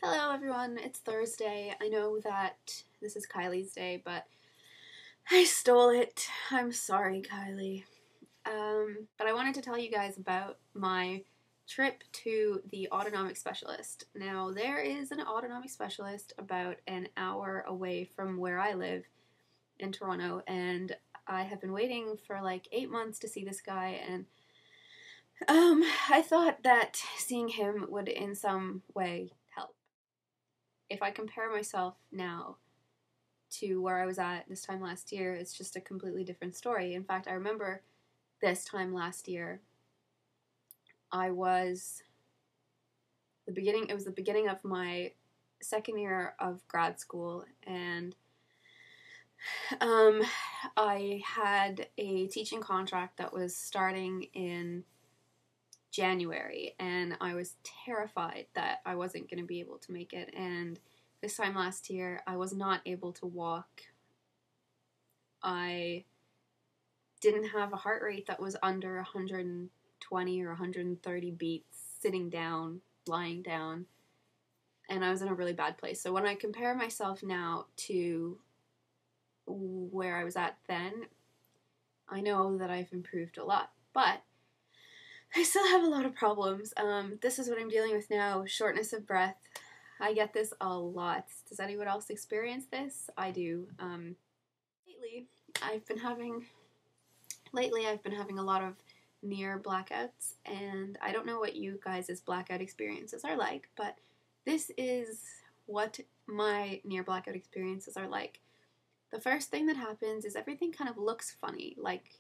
Hello everyone, it's Thursday. I know that this is Kylie's day, but I stole it. I'm sorry, Kylie. But I wanted to tell you guys about my trip to the autonomic specialist. Now, there is an autonomic specialist about an hour away from where I live in Toronto, and I have been waiting for like 8 months to see this guy, and I thought that seeing him would in some way help. If I compare myself now to where I was at this time last year, it's just a completely different story. In fact, I remember this time last year, I was it was the beginning of my second year of grad school, and I had a teaching contract that was starting in January, and I was terrified that I wasn't going to be able to make it. And this time last year, I was not able to walk. I didn't have a heart rate that was under 120 or 130 beats sitting down, lying down, and I was in a really bad place. So when I compare myself now to where I was at then, I know that I've improved a lot, but I still have a lot of problems. This is what I'm dealing with now, shortness of breath. I get this a lot. Does anyone else experience this? I do. Lately, I've been having a lot of near blackouts, and I don't know what you guys' blackout experiences are like, but this is what my near blackout experiences are like. The first thing that happens is everything kind of looks funny, like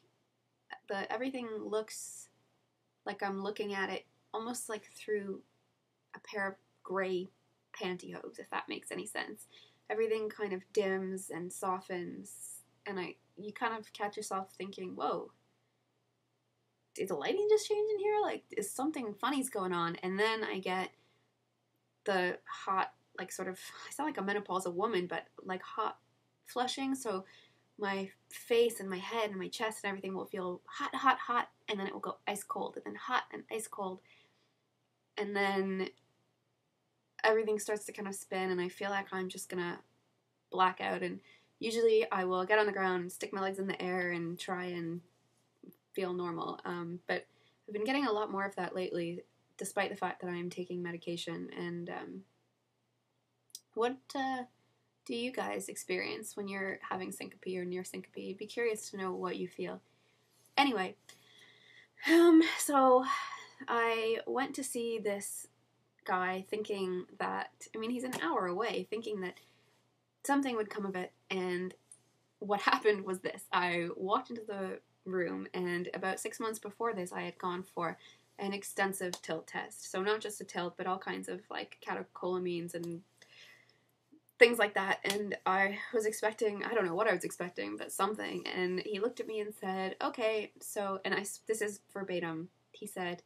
everything looks like I'm looking at it almost like through a pair of gray pantyhose, if that makes any sense. Everything kind of dims and softens, and you kind of catch yourself thinking, whoa, did the lighting just change in here? Like, is something funny's going on? And then I get the hot, like, sort of, I sound like a menopausal woman, but like hot flushing. So my face and my head and my chest and everything will feel hot, hot, hot, and then it will go ice cold, and then hot and ice cold, and then everything starts to kind of spin, and I feel like I'm just gonna black out. And usually I will get on the ground and stick my legs in the air and try and feel normal. But I've been getting a lot more of that lately, despite the fact that I'm taking medication. And what do you guys experience when you're having syncope or near syncope? I'd be curious to know what you feel. Anyway, so I went to see this guy thinking that, he's an hour away, thinking that something would come of it, and what happened was this. I walked into the room, and about 6 months before this, I had gone for an extensive tilt test. So not just a tilt, but all kinds of like catecholamines and things like that. And I was expecting, I don't know what I was expecting, but something. And he looked at me and said, okay, so, and this is verbatim, he said,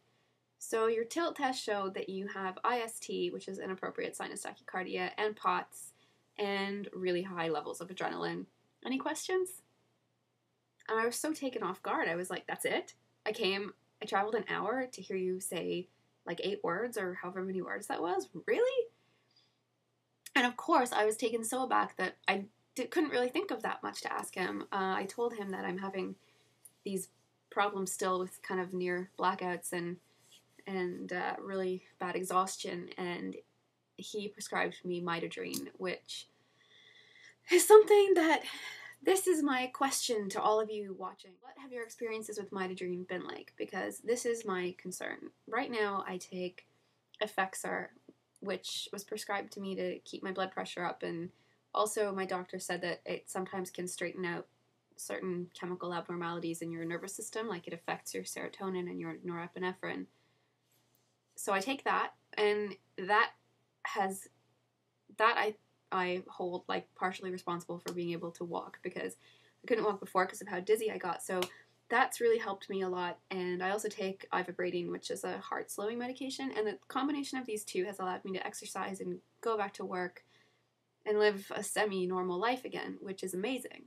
so your tilt test showed that you have IST, which is inappropriate sinus tachycardia, and POTS, and really high levels of adrenaline. Any questions? And I was so taken off guard. I was like, that's it? I traveled an hour to hear you say like 8 words or however many words that was? Really? And of course, I was taken so aback that I couldn't really think of that much to ask him. I told him that I'm having these problems still with kind of near blackouts and really bad exhaustion, and he prescribed me Midodrine, which is something that, this is my question to all of you watching. What have your experiences with Midodrine been like? Because this is my concern. Right now, I take Effexor, which was prescribed to me to keep my blood pressure up, and also my doctor said that it sometimes can straighten out certain chemical abnormalities in your nervous system, like it affects your serotonin and your norepinephrine. So I take that, and I hold like partially responsible for being able to walk, because I couldn't walk before because of how dizzy I got. So that's really helped me a lot. And I also take ivermectin, which is a heart slowing medication, and the combination of these two has allowed me to exercise and go back to work and live a semi-normal life again, which is amazing.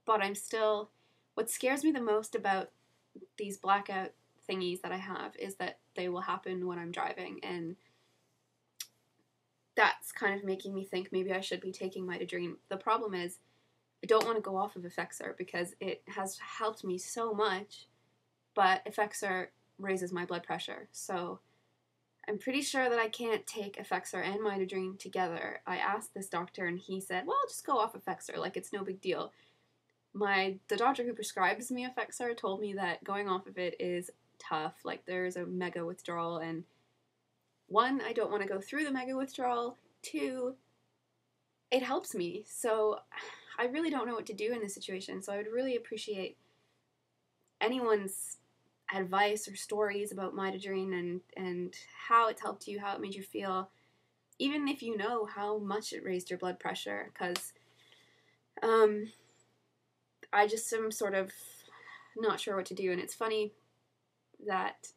But what scares me the most about these blackout thingies that I have is that they will happen when I'm driving, and that's kind of making me think maybe I should be taking Midodrine. The problem is I don't want to go off of Effexor because it has helped me so much, but Effexor raises my blood pressure. So I'm pretty sure that I can't take Effexor and Midodrine together. I asked this doctor and he said, well, just go off Effexor, like it's no big deal. The doctor who prescribes me Effexor told me that going off of it is tough, like there's a mega withdrawal, and one, I don't want to go through the mega withdrawal, two, it helps me, so I really don't know what to do in this situation, so I would really appreciate anyone's advice or stories about Midodrine and how it's helped you, how it made you feel, even if you know how much it raised your blood pressure, because I just am sort of not sure what to do, and it's funny that,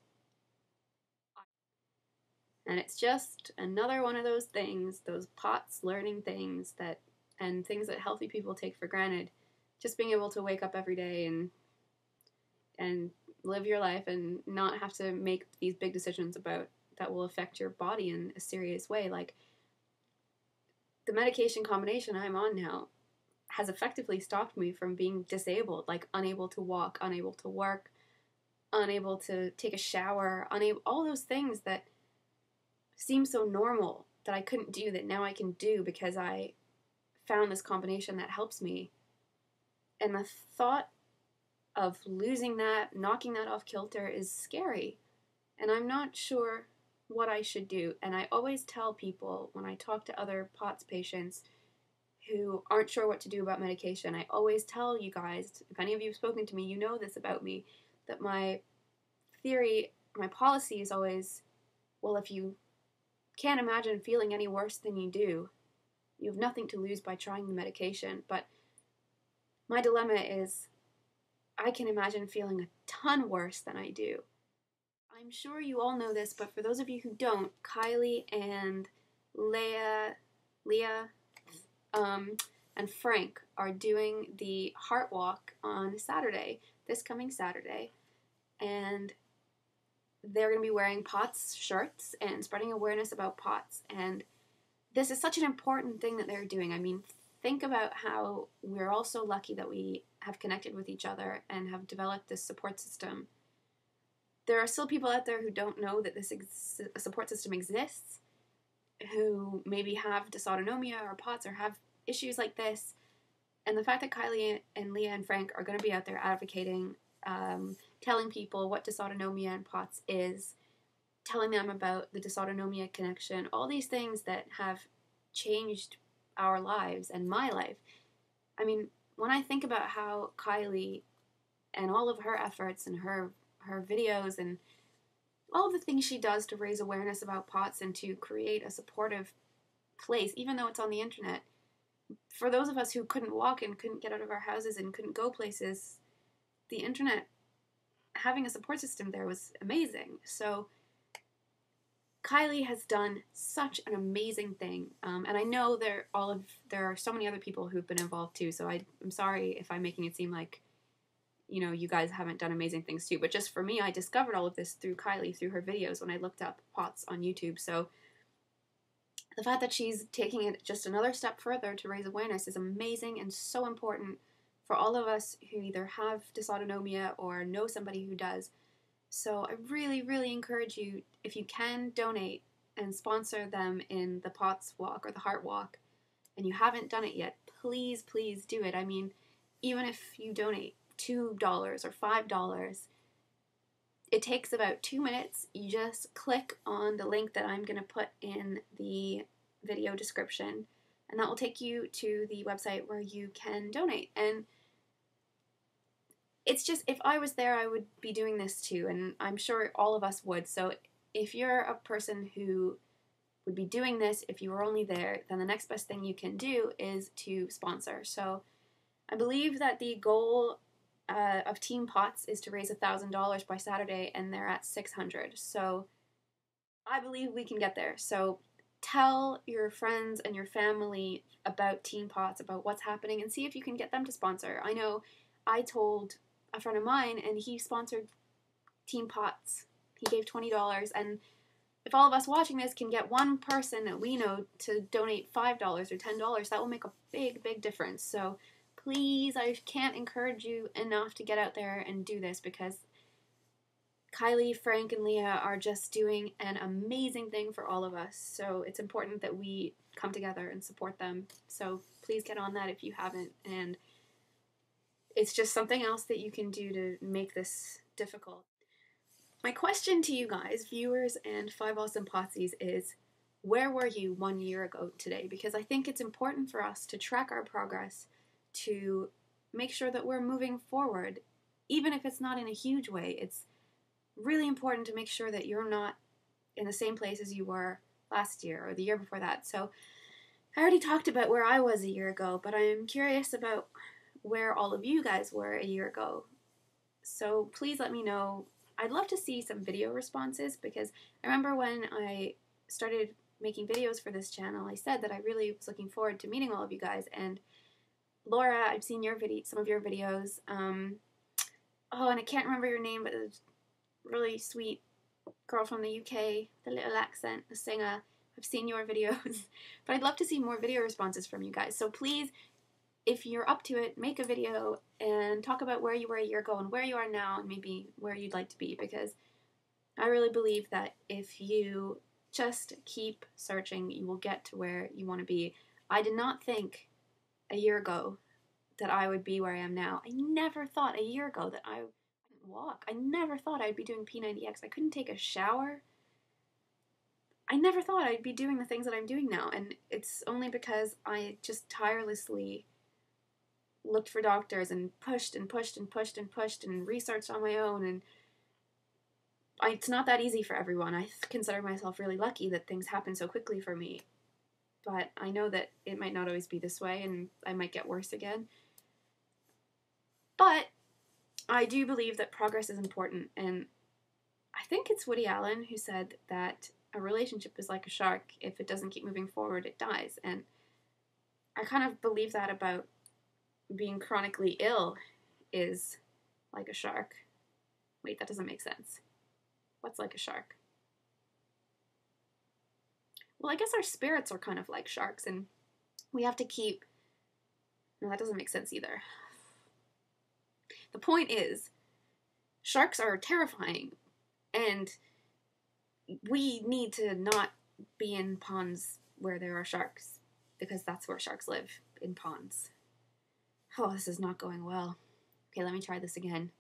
and it's just another one of those things, those POTS learning things that, and things that healthy people take for granted, just being able to wake up every day and live your life and not have to make these big decisions about that will affect your body in a serious way. Like, the medication combination I'm on now has effectively stopped me from being disabled, like unable to walk, unable to work, unable to take a shower, all those things that seem so normal that I couldn't do, that now I can do because I found this combination that helps me. And the thought of losing that, knocking that off kilter is scary. And I'm not sure what I should do. And I always tell people when I talk to other POTS patients who aren't sure what to do about medication, I always tell you guys, if any of you have spoken to me, you know this about me, that my theory, my policy is always, well, if you can't imagine feeling any worse than you do, you have nothing to lose by trying the medication. But my dilemma is, I can imagine feeling a ton worse than I do. I'm sure you all know this, but for those of you who don't, Kylie and Leah, and Frank are doing the Heart Walk on Saturday, this coming Saturday, and they're going to be wearing POTS shirts and spreading awareness about POTS, and this is such an important thing that they're doing. I mean, think about how we're all so lucky that we have connected with each other and have developed this support system. There are still people out there who don't know that this support system exists, who maybe have dysautonomia or POTS or have issues like this. And the fact that Kylie and Leah and Frank are going to be out there advocating, telling people what dysautonomia and POTS is, telling them about the dysautonomia connection, all these things that have changed our lives and my life. I mean, when I think about how Kylie and all of her efforts and her videos and all of the things she does to raise awareness about POTS and to create a supportive place, even though it's on the internet, for those of us who couldn't walk and couldn't get out of our houses and couldn't go places, the internet, having a support system there was amazing. So Kylie has done such an amazing thing, and I know there are so many other people who've been involved too, so I'm sorry if I'm making it seem like, you know, you guys haven't done amazing things too, but just for me, I discovered all of this through Kylie, through her videos when I looked up POTS on YouTube. So the fact that she's taking it just another step further to raise awareness is amazing and so important for all of us who either have dysautonomia or know somebody who does. So I really, really encourage you, if you can, donate and sponsor them in the POTS walk or the Heart Walk, and you haven't done it yet, please, please do it. I mean, even if you donate $2 or $5, it takes about 2 minutes. You just click on the link that I'm going to put in the video description, and that will take you to the website where you can donate. And it's just, if I was there, I would be doing this too, and I'm sure all of us would. So if you're a person who would be doing this, if you were only there, then the next best thing you can do is to sponsor. So I believe that the goal of Team POTS is to raise $1,000 by Saturday, and they're at $600. So I believe we can get there. So tell your friends and your family about Team POTS, about what's happening, and see if you can get them to sponsor. I know I told a friend of mine, and he sponsored Team POTS. He gave $20, and if all of us watching this can get one person that we know to donate $5 or $10, that will make a big, big difference. So please, I can't encourage you enough to get out there and do this, because Kylie, Frank, and Leah are just doing an amazing thing for all of us. So it's important that we come together and support them. So please get on that if you haven't. And it's just something else that you can do to make this difficult. My question to you guys, viewers and Five Awesome Potsies, is where were you 1 year ago today? Because I think it's important for us to track our progress, to make sure that we're moving forward, even if it's not in a huge way. It's really important to make sure that you're not in the same place as you were last year or the year before that. So I already talked about where I was a year ago, but I'm curious about where all of you guys were a year ago. So please let me know. I'd love to see some video responses, because I remember when I started making videos for this channel, I said that I really was looking forward to meeting all of you guys. And Laura, I've seen your some of your videos. Oh, and I can't remember your name, but it was really sweet girl from the UK, the little accent, the singer. I've seen your videos, but I'd love to see more video responses from you guys. So please, if you're up to it, make a video and talk about where you were a year ago and where you are now, and maybe where you'd like to be, because I really believe that if you just keep searching, you will get to where you want to be. I did not think a year ago that I would be where I am now. I never thought a year ago that I couldn't walk. I never thought I'd be doing P90X. I couldn't take a shower. I never thought I'd be doing the things that I'm doing now, and it's only because I just tirelessly looked for doctors and pushed and pushed and pushed and pushed and researched on my own. And it's not that easy for everyone. I consider myself really lucky that things happen so quickly for me, but I know that it might not always be this way, and I might get worse again. But I do believe that progress is important, and I think it's Woody Allen who said that a relationship is like a shark. If it doesn't keep moving forward, it dies. And I kind of believe that about being chronically ill is like a shark. Wait, that doesn't make sense. What's like a shark? Well, I guess our spirits are kind of like sharks, and we have to keep... No, that doesn't make sense either. The point is, sharks are terrifying, and we need to not be in ponds where there are sharks, because that's where sharks live, in ponds. Oh, this is not going well. Okay, let me try this again.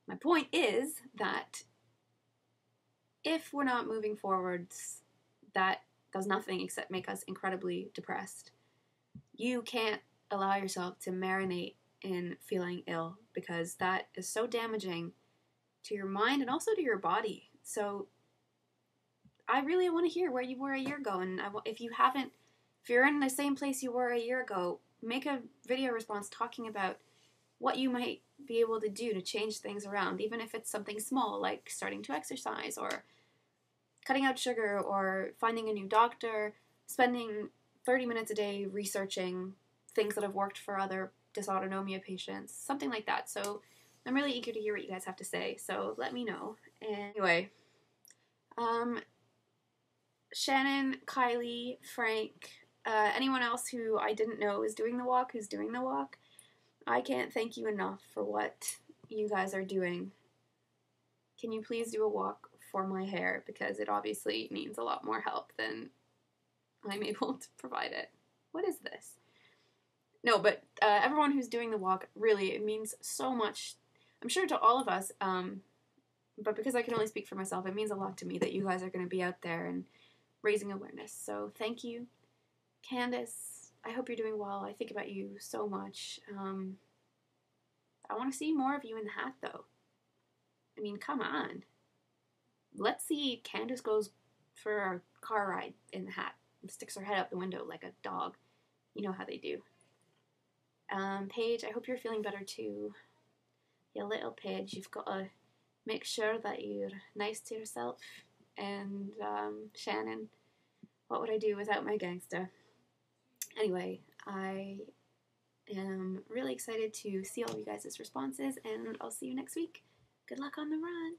My point is that if we're not moving forwards, that does nothing except make us incredibly depressed. You can't allow yourself to marinate in feeling ill, because that is so damaging to your mind and also to your body. So I really want to hear where you were a year ago, and if you're in the same place you were a year ago, make a video response talking about what you might be able to do to change things around, even if it's something small, like starting to exercise, or cutting out sugar, or finding a new doctor, spending 30 minutes a day researching things that have worked for other dysautonomia patients, something like that. So I'm really eager to hear what you guys have to say, so let me know. And anyway, Shannon, Kylie, Frank, anyone else who I didn't know is doing the walk, who's doing the walk, I can't thank you enough for what you guys are doing. Can you please do a walk for my hair, because it obviously needs a lot more help than I'm able to provide it. What is this? No, but everyone who's doing the walk, really, it means so much, I'm sure, to all of us, but because I can only speak for myself, it means a lot to me that you guys are going to be out there and raising awareness. So thank you. Candace, I hope you're doing well. I think about you so much. I want to see more of you in the hat, though. I mean, come on. Let's see Candace goes for a car ride in the hat and sticks her head out the window like a dog. You know how they do. Paige, I hope you're feeling better too. You little Paige, you've got to make sure that you're nice to yourself. And Shannon, what would I do without my gangster? Anyway, I am really excited to see all of you guys' responses, and I'll see you next week. Good luck on the run.